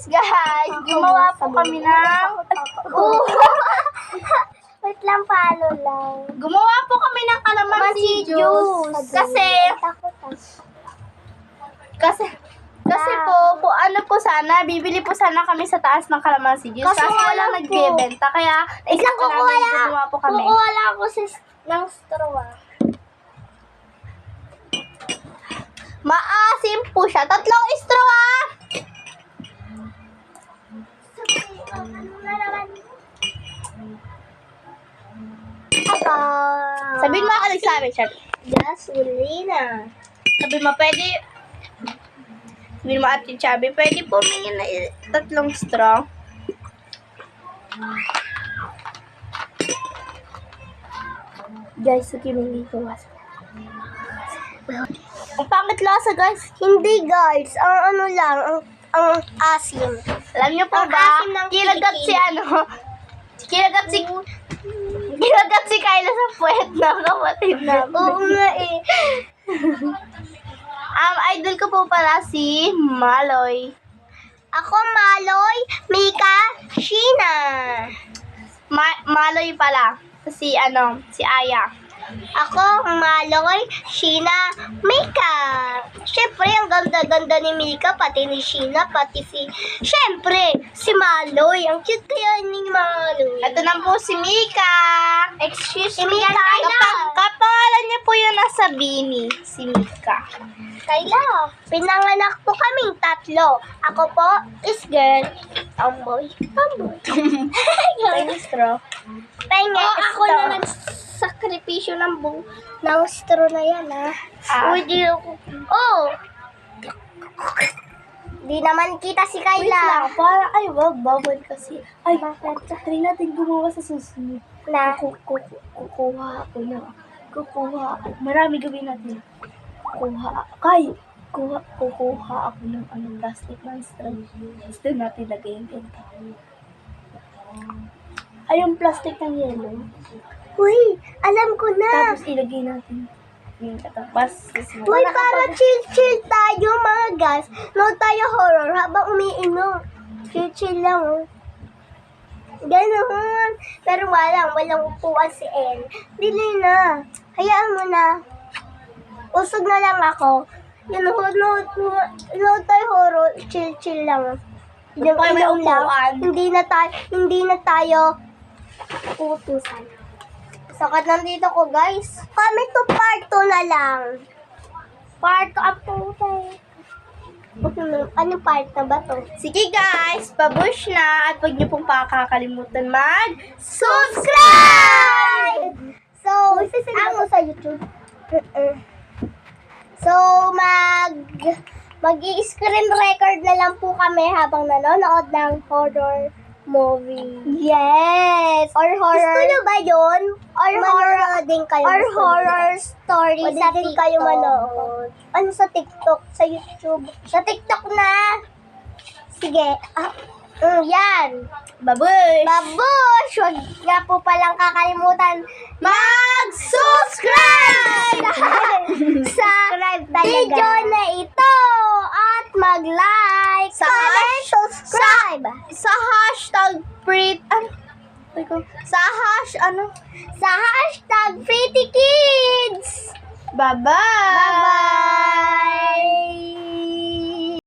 guys, gumawa po kami ng... Wait lang, palo lang. Gumawa po kami ng calamansi juice. Kasi po, ano po sana, bibili po sana kami sa taas ng calamansi juice. Kasi walang nagbebenta. Kaya, Isang gumawa po kami. kukuha lang ako ng straw. Maasim po siya. 3 straw ah! Sabihin mo ako nagsabi, Chubby. Gasolina. Sabihin mo, pwede... Sabihin mo, Ate Chubby, pwede po mingin na 3 straw. Guys, sige, may ko. Ang pangit lasa, guys. Hindi guys, ang ano lang, ang asim. Alam niyo po Ang ba, asim ng kinagat si kinagat si Kyla sa puwet ng kapatid namin. Oo nga eh. Idol ko po pala si Maloy. Ako Maloy, Mika, Sheena. Maloy pala. Si Aya. Ako Maloy, Sheena, Mika. Siyempre, ang ganda-ganda ni Mika, pati ni Sheena, pati siyempre, si Maloy. Ang cute kaya ni Maloy. Ito na po si Mika. Excuse me. Mika, Kyla. Kapangalan niya po yung nasa Bini. Si Mika. Kayla, pinanganak po kaming 3. Ako po is girl. Tomboy. Thank straw. Pengen, ako na nagsakripisyo ng straw na yan, ha? Uy, di ako. Oh! Di naman kita si Wait Kayla. lang, wag, bawal kasi. Ay, try natin gumawa sa susunod. Na, Kukuha ako. Marami gawin natin. Kukuha ako ng plastic ng straw. Gusto natin lagay yung ganito. Ay, yung plastic ng yellow. uy, alam ko na. Tapos ilagay natin yung katapas. Uy, para chill-chill tayo, mga guys. No tayo horror habang umiinom. Chill-chill lang, oh. Ganon. Pero walang upuan si El. Dili na. Hayaan mo na. Usog na lang ako. No tayo horror. Chill-chill lang. Huwag kayo may Inom lang. upuan. Hindi na tayo utusan. Sakat nandito ko, guys. Kami to part 2 na lang. Part 2 up to ano part na ba to? Sige guys, pabush na at huwag niyo pong pakakalimutan Subscribe! So, ako sa YouTube. So, mag-i-screen record na lang po kami habang nanonood ng horror movie. Yes! Or horror. Gusto nyo ba yun? Or horror din kayo. Or horror story sa TikTok. Kayo manood. Ano sa TikTok? Sa YouTube? Sa TikTok na. Sige. Yan. Babush! Babush! Huwag nga po palang kakalimutan Mag-subscribe! sa video na ito at mag-like, comment, subscribe Sa hashtag sa hashtag Pretty Kids. Bye-bye! Bye-bye!